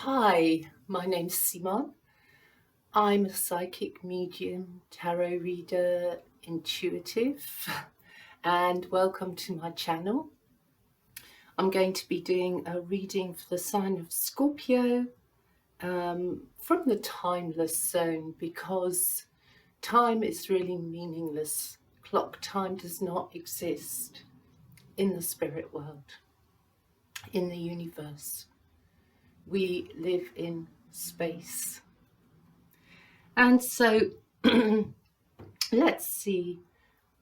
Hi, my name's Simon. I'm a psychic medium, tarot reader, intuitive, and welcome to my channel. I'm going to be doing a reading for the sign of Scorpio from the timeless zone, because time is really meaningless. Clock time does not exist in the spirit world, in the universe. We live in space. And so let's see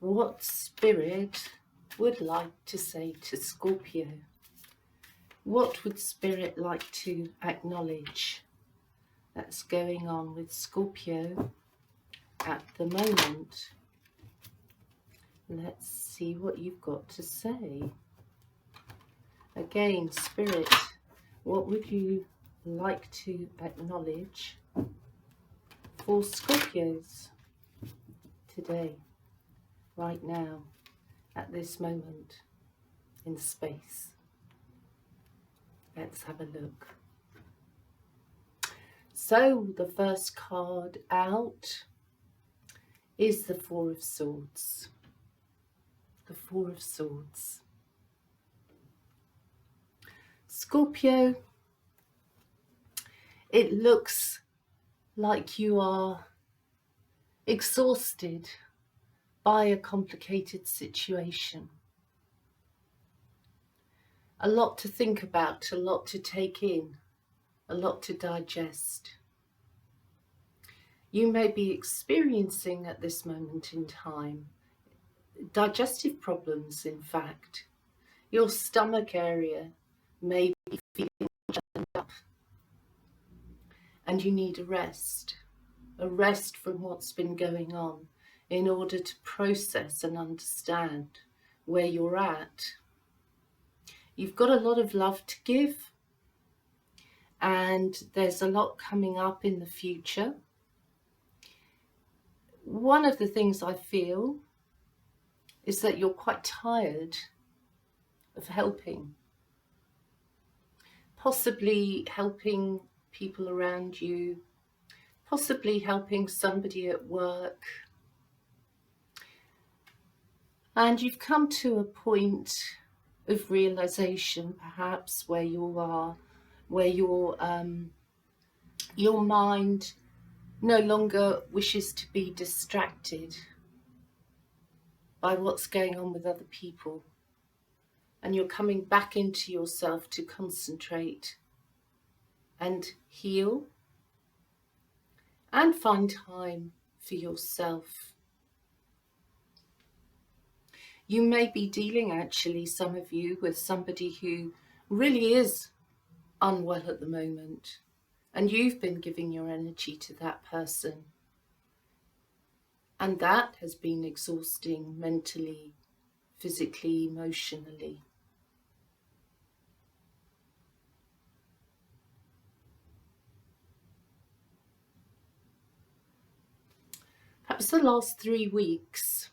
what Spirit would like to say to Scorpio. What would Spirit like to acknowledge that's going on with Scorpio at the moment? Let's see what you've got to say. Again, Spirit, what would you like to acknowledge for Scorpios today, right now, at this moment in space? Let's have a look. So the first card out is the Four of Swords. The Four of Swords. Scorpio, it looks like you are exhausted by a complicated situation. A lot to think about, a lot to take in, a lot to digest. You may be experiencing at this moment in time digestive problems, in fact. Your stomach area may be feeling jammed up and you need a rest from what's been going on in order to process and understand where you're at. You've got a lot of love to give, and there's a lot coming up in the future. One of the things I feel is that you're quite tired of helping, possibly helping people around you, possibly helping somebody at work. And you've come to a point of realization, perhaps, where you are, where your mind no longer wishes to be distracted by what's going on with other people, and you're coming back into yourself to concentrate and heal and find time for yourself. You may be dealing, actually, some of you, with somebody who really is unwell at the moment, and you've been giving your energy to that person. And that has been exhausting mentally, physically, emotionally. Perhaps the last 3 weeks,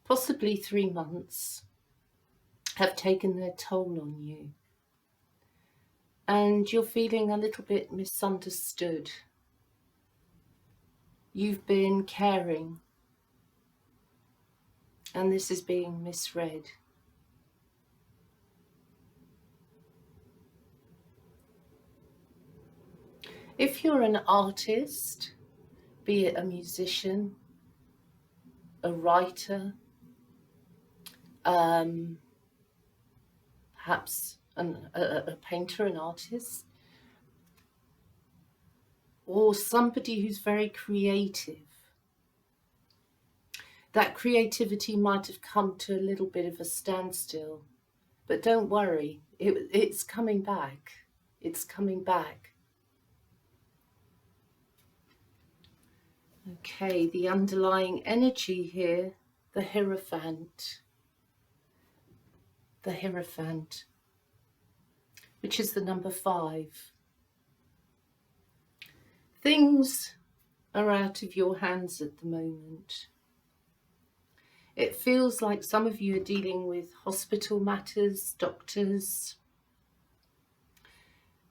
possibly 3 months, have taken their toll on you. And you're feeling a little bit misunderstood. You've been caring, and this is being misread. If you're an artist, be it a musician, a writer, perhaps a painter, an artist, or somebody who's very creative, that creativity might have come to a little bit of a standstill. But don't worry, it's coming back. It's coming back. Okay, the underlying energy here, the Hierophant. The Hierophant, which is the number 5. Things are out of your hands at the moment. It feels like some of you are dealing with hospital matters, doctors,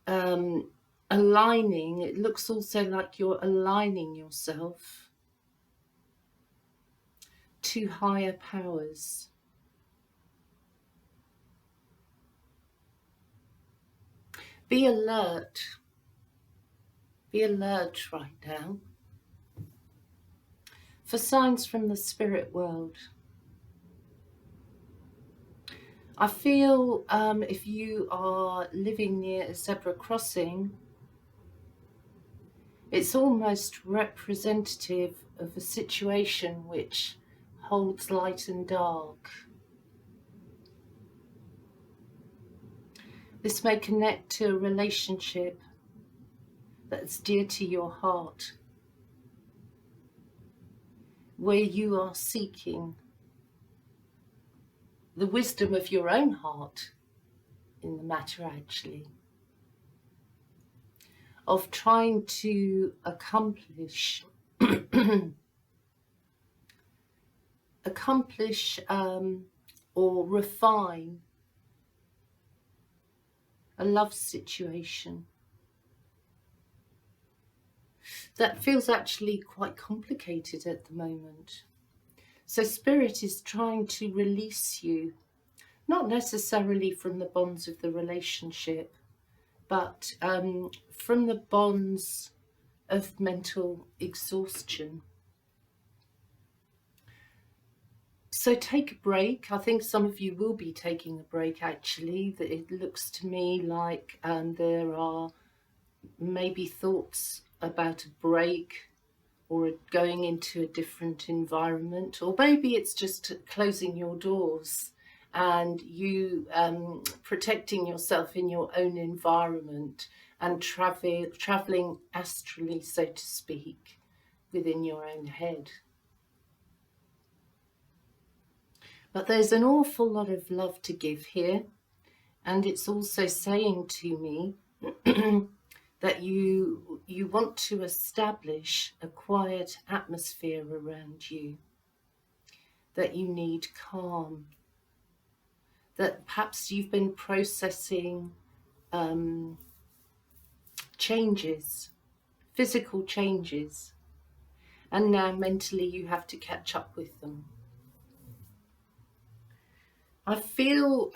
aligning. It looks also like you're aligning yourself to higher powers. Be alert. Be alert right now for signs from the spirit world. I feel if you are living near a zebra crossing, it's almost representative of a situation which holds light and dark. This may connect to a relationship that's dear to your heart, where you are seeking the wisdom of your own heart in the matter, actually, of trying to accomplish or refine a love situation that feels actually quite complicated at the moment. So Spirit is trying to release you, not necessarily from the bonds of the relationship, but from the bonds of mental exhaustion. So take a break. I think some of you will be taking a break, actually. It looks to me like there are maybe thoughts about a break or going into a different environment, or maybe it's just closing your doors and you protecting yourself in your own environment and traveling astrally, so to speak, within your own head. But there's an awful lot of love to give here, and it's also saying to me that you want to establish a quiet atmosphere around you, that you need calm, that perhaps you've been processing changes, physical changes, and now mentally you have to catch up with them. I feel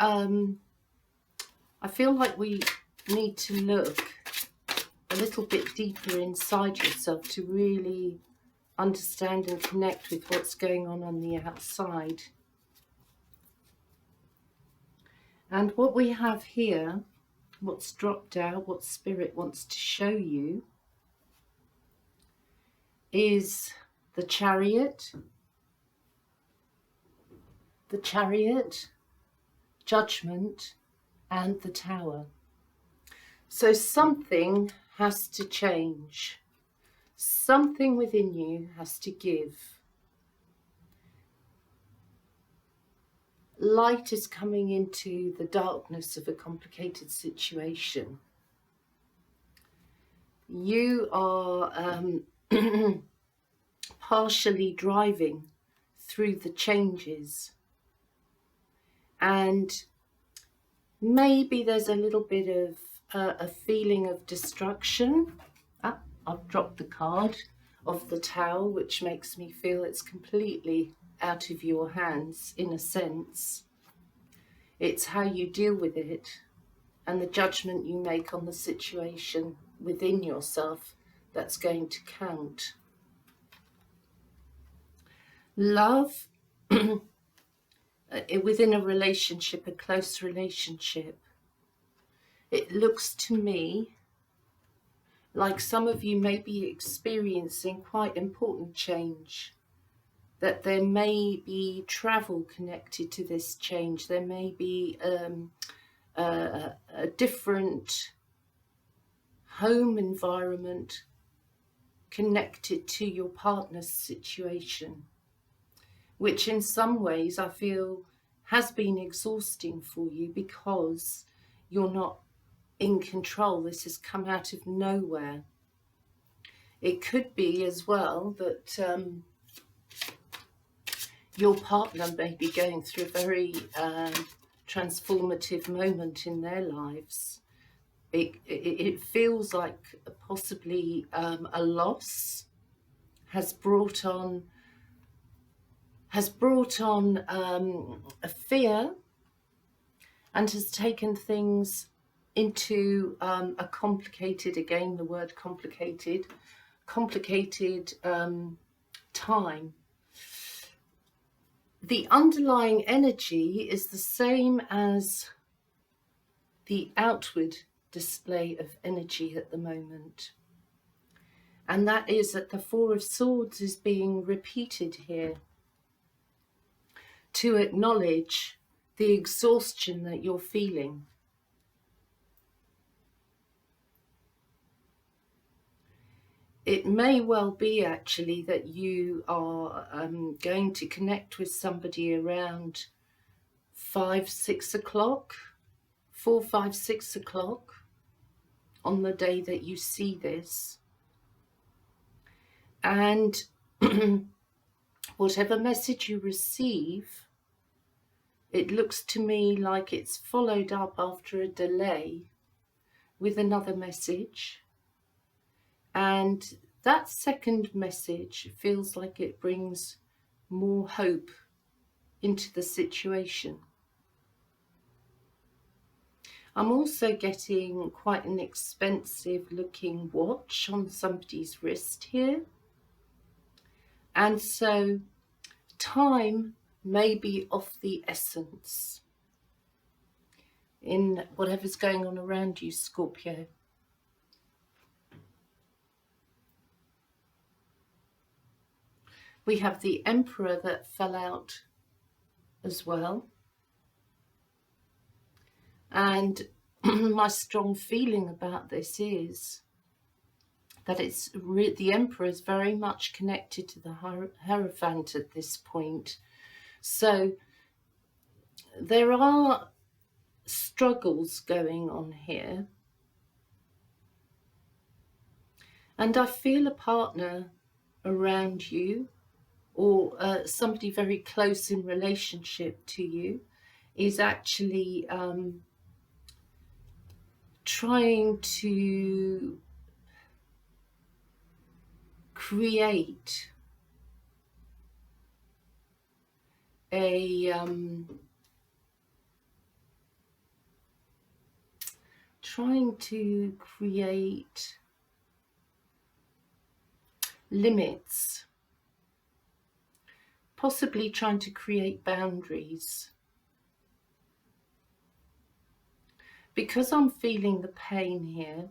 like we need to look a little bit deeper inside yourself to really understand and connect with what's going on the outside. And what we have here, what's dropped out, what Spirit wants to show you, is the Chariot, Judgment, and the Tower. So something has to change. Something within you has to give. Light is coming into the darkness of a complicated situation. You are partially driving through the changes, and maybe there's a little bit of a feeling of destruction. I've dropped the card of the Tower, which makes me feel it's completely out of your hands in a sense. It's how you deal with it and the judgment you make on the situation within yourself that's going to count. Love within a relationship, a close relationship, it looks to me like some of you may be experiencing quite important change, that there may be travel connected to this change. There may be a different home environment connected to your partner's situation, which in some ways I feel has been exhausting for you because you're not in control. This has come out of nowhere. It could be as well that your partner may be going through a very transformative moment in their lives. it feels like possibly a loss has brought on a fear, and has taken things into a complicated, again the word complicated time. The underlying energy is the same as the outward display of energy at the moment, and that is that the Four of Swords is being repeated here to acknowledge the exhaustion that you're feeling. It may well be actually that you are going to connect with somebody around 5, 6 o'clock, 4, 5, 6 o'clock on the day that you see this. And whatever message you receive, it looks to me like it's followed up after a delay with another message. And that second message feels like it brings more hope into the situation. I'm also getting quite an expensive looking watch on somebody's wrist here. And so time may be of the essence in whatever's going on around you, Scorpio. We have the Emperor that fell out as well. And my strong feeling about this is that the Emperor is very much connected to the Hierophant at this point. So there are struggles going on here. And I feel a partner around you, or somebody very close in relationship to you, is actually trying to create limits, possibly trying to create boundaries. Because I'm feeling the pain here,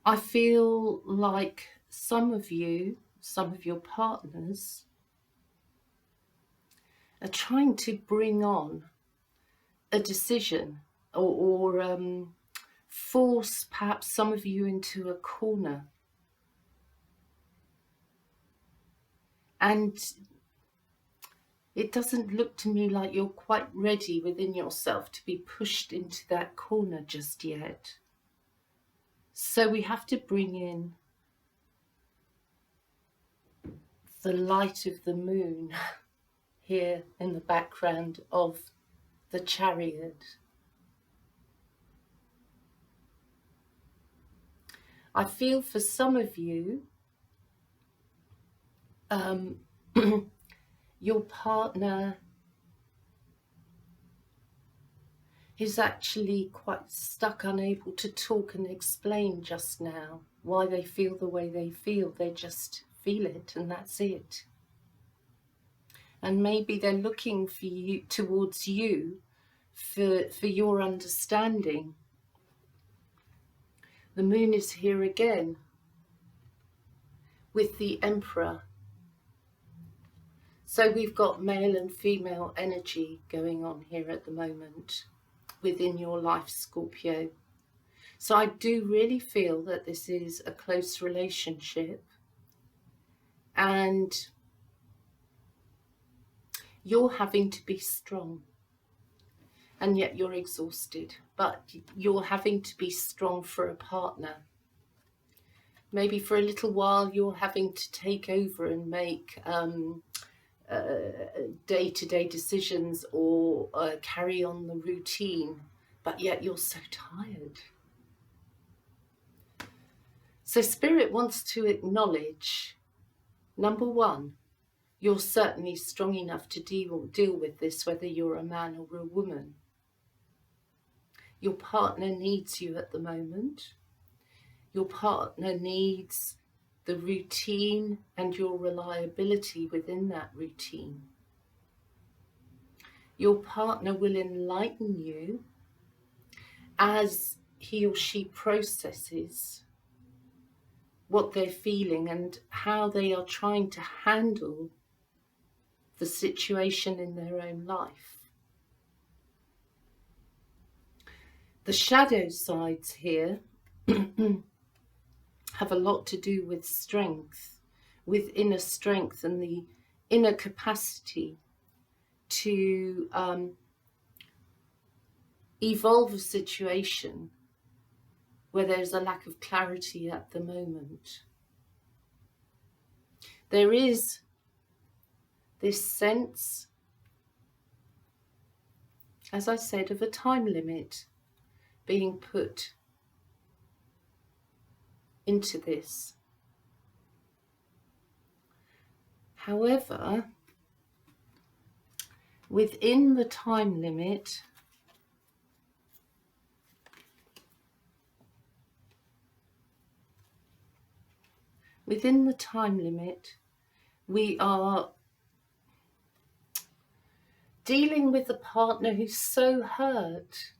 I feel like some of your partners are trying to bring on a decision or force perhaps some of you into a corner. And it doesn't look to me like you're quite ready within yourself to be pushed into that corner just yet. So we have to bring in the light of the moon here in the background of the Chariot. I feel for some of you, your partner is actually quite stuck, unable to talk and explain just now why they feel the way they feel. They just feel it, and that's it. And maybe they're looking for you, towards you, for your understanding. The moon is here again with the Emperor. So we've got male and female energy going on here at the moment within your life, Scorpio. So I do really feel that this is a close relationship, and you're having to be strong, and yet you're exhausted, but you're having to be strong for a partner. Maybe for a little while you're having to take over and make day-to-day decisions, or carry on the routine but yet you're so tired. So Spirit wants to acknowledge, number one, you're certainly strong enough to deal with this, whether you're a man or a woman. Your partner needs you at the moment. Your partner needs the routine and your reliability within that routine. Your partner will enlighten you as he or she processes what they're feeling and how they are trying to handle the situation in their own life. The shadow sides here have a lot to do with strength, with inner strength and the inner capacity to evolve a situation where there's a lack of clarity at the moment. There is this sense, as I said, of a time limit being put into this. However, within the time limit, we are dealing with a partner who's so hurt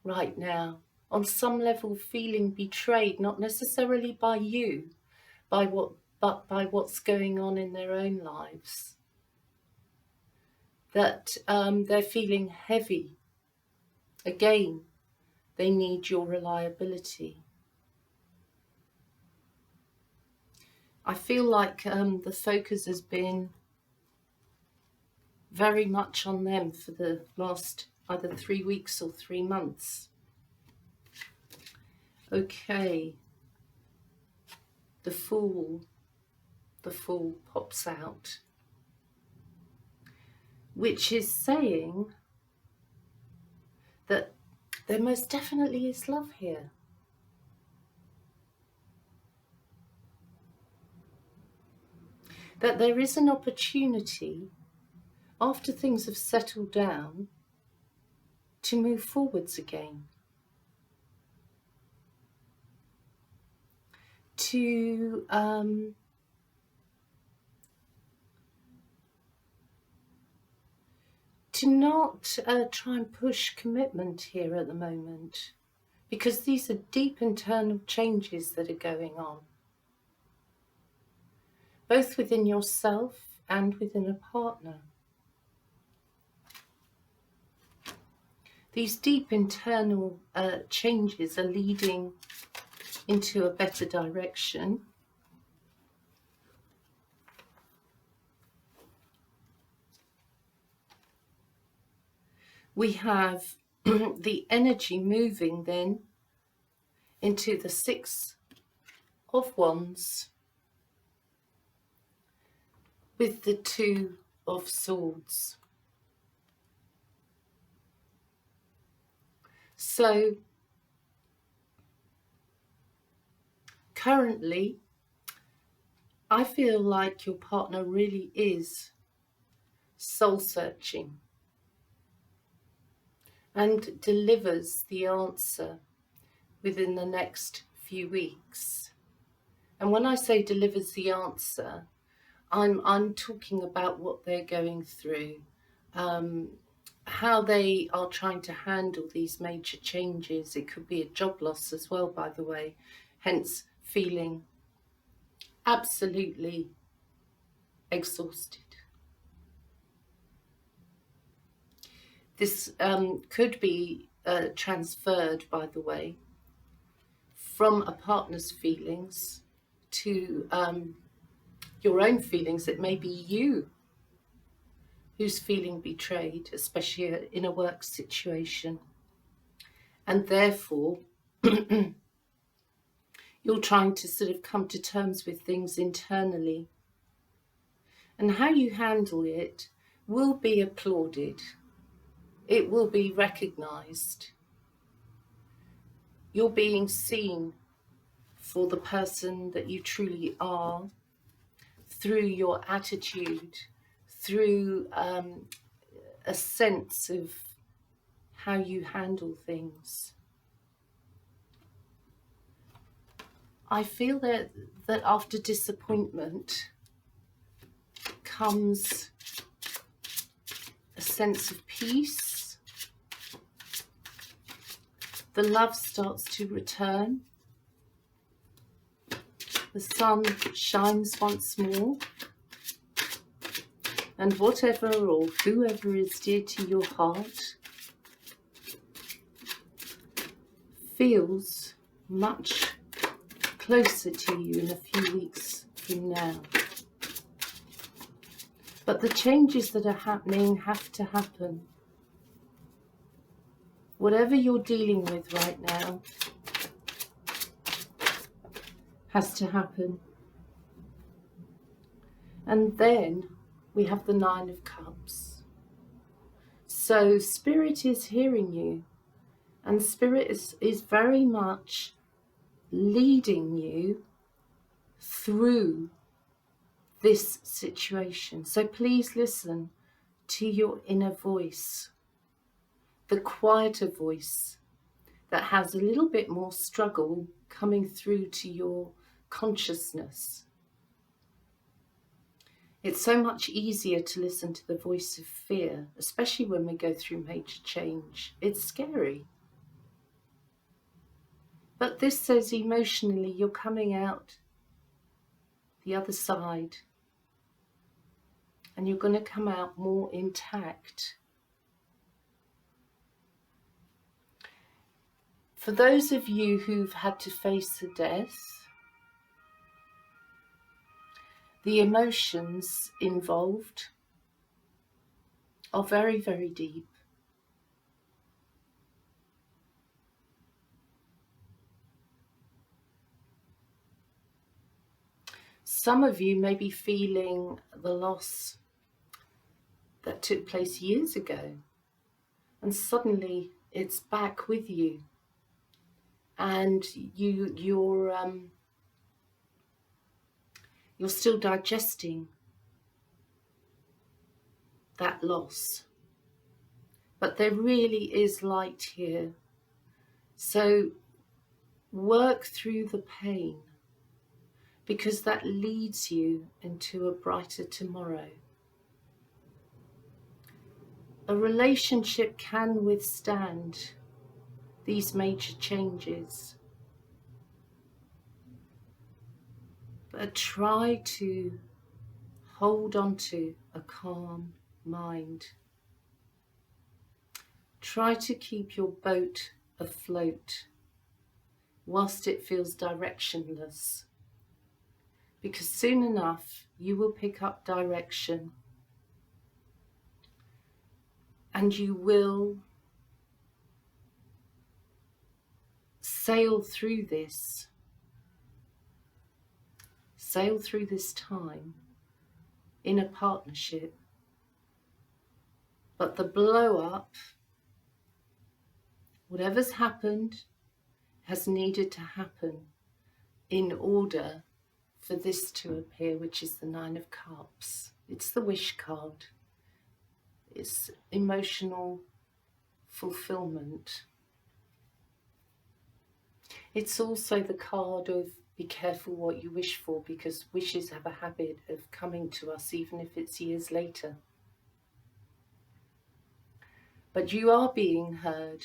right now, on some level feeling betrayed, not necessarily by you, but by what's going on in their own lives. That they're feeling heavy. Again, they need your reliability. I feel like the focus has been very much on them for the last either 3 weeks or 3 months. Okay, the Fool pops out, which is saying that there most definitely is love here. That there is an opportunity, after things have settled down, to move forwards again. To not try and push commitment here at the moment, because these are deep internal changes that are going on, both within yourself and within a partner. These deep internal changes are leading into a better direction. We have the energy moving then into the Six of Wands with the Two of Swords. So currently, I feel like your partner really is soul searching and delivers the answer within the next few weeks. And when I say delivers the answer, I'm talking about what they're going through, how they are trying to handle these major changes. It could be a job loss as well, by the way, hence feeling absolutely exhausted. This could be transferred, by the way, from a partner's feelings to your own feelings. It may be you who's feeling betrayed, especially in a work situation. And therefore, you're trying to sort of come to terms with things internally. And how you handle it will be applauded. It will be recognised. You're being seen for the person that you truly are, through your attitude, through a sense of how you handle things. I feel that after disappointment comes a sense of peace. The love starts to return. The sun shines once more. And whatever or whoever is dear to your heart feels much closer to you in a few weeks from now. But the changes that are happening have to happen. Whatever you're dealing with right now has to happen. And then we have the Nine of Cups. So Spirit is hearing you, and Spirit is very much leading you through this situation. So please listen to your inner voice, the quieter voice that has a little bit more struggle coming through to your consciousness. It's so much easier to listen to the voice of fear, especially when we go through major change. It's scary. But this says emotionally you're coming out the other side, and you're going to come out more intact. For those of you who've had to face a death, the emotions involved are very, very deep. Some of you may be feeling the loss that took place years ago, and suddenly it's back with you, and you're still digesting that loss. But there really is light here. So work through the pain, because that leads you into a brighter tomorrow. A relationship can withstand these major changes, but try to hold on to a calm mind. Try to keep your boat afloat whilst it feels directionless, because soon enough you will pick up direction, and you will sail through this time in a partnership. But the blow up, whatever's happened, has needed to happen in order for this to appear, which is the Nine of Cups. It's the wish card. It's emotional fulfillment. It's also the card of be careful what you wish for, because wishes have a habit of coming to us even if it's years later. But you are being heard.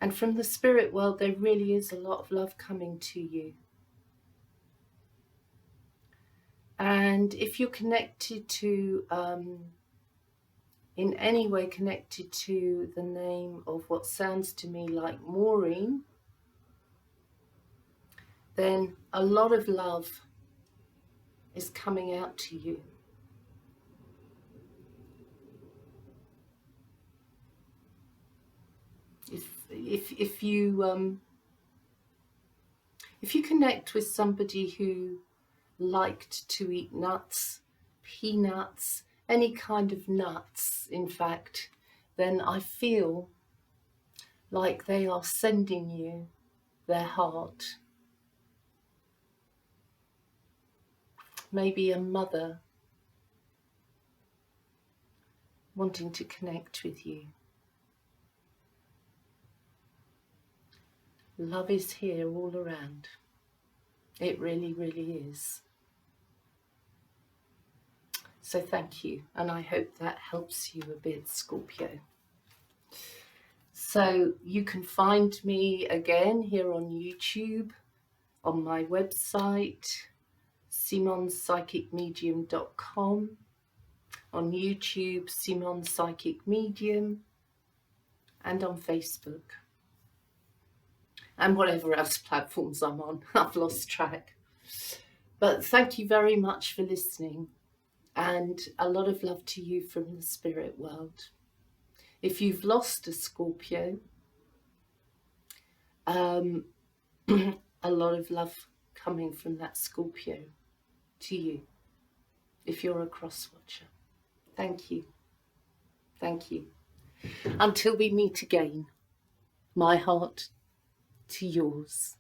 And from the spirit world, there really is a lot of love coming to you. And if you're connected to, in any way connected to the name of what sounds to me like Maureen, then a lot of love is coming out to you. If you connect with somebody who liked to eat nuts, peanuts, any kind of nuts, in fact, then I feel like they are sending you their heart. Maybe a mother wanting to connect with you. Love is here all around. It really, really is. So thank you, and I hope that helps you a bit, Scorpio. So you can find me again here on YouTube, on my website, simonpsychicmedium.com, on YouTube, Simon Psychic Medium, and on Facebook, and whatever else platforms I'm on. I've lost track. But thank you very much for listening, and a lot of love to you from the spirit world. If you've lost a Scorpio, a lot of love coming from that Scorpio to you, if you're a cross watcher. Thank you. Thank you. Until we meet again, my heart to yours.